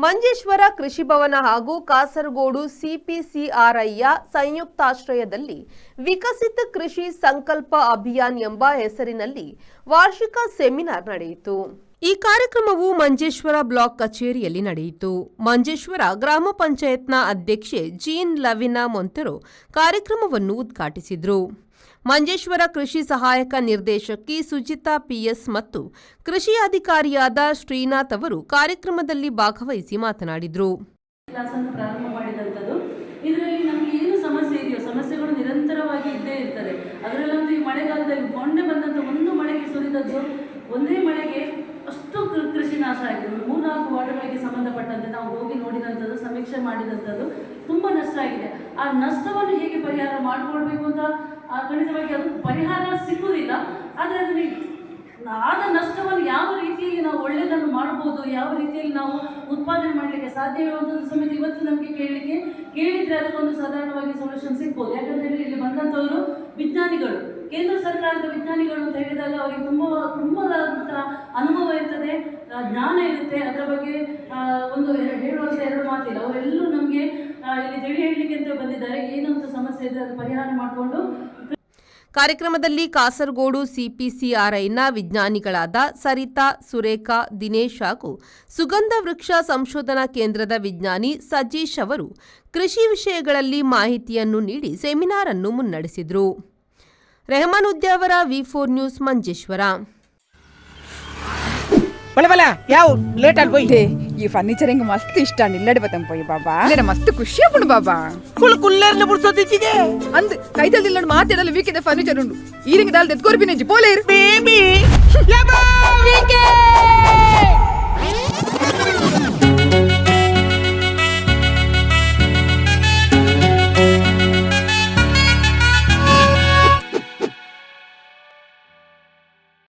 ಮಂಜೇಶ್ವರ ಕೃಷಿ ಭವನ ಹಾಗೂ ಕಾಸರಗೋಡು ಸಿಪಿಸಿಆರ್ಐಯ ಸಂಯುಕ್ತಾಶ್ರಯದಲ್ಲಿ ವಿಕಸಿತ ಕೃಷಿ ಸಂಕಲ್ಪ ಅಭಿಯಾನ್ ಎಂಬ ಹೆಸರಿನಲ್ಲಿ ವಾರ್ಷಿಕ ಸೆಮಿನಾರ್ ನಡೆಯಿತು. ಈ ಕಾರ್ಯಕ್ರಮವು ಮಂಜೇಶ್ವರ ಬ್ಲಾಕ್ ಕಚೇರಿಯಲ್ಲಿ ನಡೆಯಿತು. ಮಂಜೇಶ್ವರ ಗ್ರಾಮ ಪಂಚಾಯತ್ನ ಅಧ್ಯಕ್ಷೆ ಜೀನ್ ಲವಿನಾ ಮೊಂತೆರೋ ಕಾರ್ಯಕ್ರಮವನ್ನು ಉದ್ಘಾಟಿಸಿದರು. ಮಂಜೇಶ್ವರ ಕೃಷಿ ಸಹಾಯಕ ನಿರ್ದೇಶಕಿ ಸುಜಿತಾ ಪಿಎಸ್ ಮತ್ತು ಕೃಷಿ ಅಧಿಕಾರಿಯಾದ ಶ್ರೀನಾಥ್ ಅವರು ಕಾರ್ಯಕ್ರಮದಲ್ಲಿ ಭಾಗವಹಿಸಿ ಮಾತನಾಡಿದರು. ಇದರಲ್ಲಿ ನಮಗೆ ಏನು ಸಮಸ್ಯೆ ಇದೆಯೋ ಸಮಸ್ಯೆಗಳು ನಿರಂತರವಾಗಿ ಇದ್ದೇ ಇರ್ತದೆ. ಅದರಲ್ಲಂತೂ ಈ ಮಳೆಗಾಲದಲ್ಲಿ ಮೊನ್ನೆ ಬಂದಂಥ ಒಂದು ಮಳೆಗೆ ಸುರಿದದ್ದು ಒಂದೇ ಮಳೆಗೆ ಅಷ್ಟು ಕೃಷಿ ನಾಶ ಆಗಿದೆ. 3-4 ವಾರ್ಡ್ಗಳಿಗೆ ಸಂಬಂಧಪಟ್ಟಂತೆ ನಾವು ಹೋಗಿ ನೋಡಿದಂಥದ್ದು, ಸಮೀಕ್ಷೆ ಮಾಡಿದಂಥದ್ದು ತುಂಬ ನಷ್ಟ ಆಗಿದೆ. ಆ ನಷ್ಟವನ್ನು ಹೇಗೆ ಪರಿಹಾರ ಮಾಡಿಕೊಳ್ಬೇಕು ಅಂತ ಖಂಡಿತವಾಗಿ ಅದು ಪರಿಹಾರ ಸಿಗುವುದಿಲ್ಲ. ಆದರೆ ಅದರಲ್ಲಿ ಆದ ನಷ್ಟವನ್ನು ಯಾವ ರೀತಿಯಲ್ಲಿ ನಾವು ಒಳ್ಳೆಯದನ್ನು ಮಾಡ್ಬೋದು, ಯಾವ ರೀತಿಯಲ್ಲಿ ನಾವು ಉತ್ಪಾದನೆ ಮಾಡಲಿಕ್ಕೆ ಸಾಧ್ಯ ಹೇಳುವಂಥದ್ದು ಸಮೇತ ಇವತ್ತು ನಮಗೆ ಕೇಳಿದರೆ ಅದಕ್ಕೊಂದು ಸಾಧಾರಣವಾಗಿ ಸೊಲ್ಯೂಷನ್ ಸಿಗ್ಬೋದು. ಯಾಕಂದರೆ ಇಲ್ಲಿ ಬಂದಂಥವರು ವಿಜ್ಞಾನಿಗಳು, ಕೇಂದ್ರ ಸರ್ಕಾರದ ವಿಜ್ಞಾನಿಗಳು ಅಂತ ಹೇಳಿದಾಗ ಅವರಿಗೆ ತುಂಬಾದಂಥ ಅನುಭವ ಇರ್ತದೆ, ಜ್ಞಾನ ಇರುತ್ತೆ. ಅದರ ಬಗ್ಗೆ ಒಂದು ಹೇಳುವಂಥ 2 ಮಾತಿಲ್ಲ. ಅವರೆಲ್ಲರೂ ನಮಗೆ ಇಲ್ಲಿ ತಿಳಿ ಹೇಳಲಿಕ್ಕೆ ಅಂತ ಬಂದಿದ್ದಾರೆ. ಏನಂತ ಸಮಸ್ಯೆ ಇದ್ದರೆ ಅದು ಪರಿಹಾರ ಮಾಡಿಕೊಂಡು. ಕಾರ್ಯಕ್ರಮದಲ್ಲಿ ಕಾಸರಗೋಡು ಸಿಪಿಸಿಆರ್ಐನ ವಿಜ್ಞಾನಿಗಳಾದ ಸರಿತಾ, ಸುರೇಖಾ, ದಿನೇಶ್ ಹಾಗೂ ಸುಗಂಧ ವೃಕ್ಷ ಸಂಶೋಧನಾ ಕೇಂದ್ರದ ವಿಜ್ಞಾನಿ ಸಜೀಶ್ ಅವರು ಕೃಷಿ ವಿಷಯಗಳಲ್ಲಿ ಮಾಹಿತಿಯನ್ನು ನೀಡಿ ಸೆಮಿನಾರ್ ಅನ್ನು ಮುನ್ನಡೆಸಿದರು. Rehman Udyavara V4 news Manjeshwar. ಯಾವ ಲೇಟ್ ಆಗಿ పోయి ఈ ఫర్నిచర్ ఇంక మస్తు ఇష్టాన్ని ఇల్లడిపోతాం పోయి బాబా నేను మస్తు ಖುಷಿ ಆಗ್ಬಿಡು ಬಾಬಾ ಕುಲ್ಲರ್ನ ಬಿಡ್ಸೋದಿಚ್ಚಿಗೆ ಅಂದ್ ಕೈತಲ್ ಇಲ್ಲಡ್ ಮಾತಾಡಲ್ಲ ವೀಕೆದ ಫರ್ನಿಚರ್ ಉಂಡು ಈರಿಂಗ ದಾಲ್ ದೆತ್ಕೋರ್ಬಿನೆಜಿ ಪೋಲೇರ್ ಬೇಬಿ ಯಬಾ ವೀಕೆ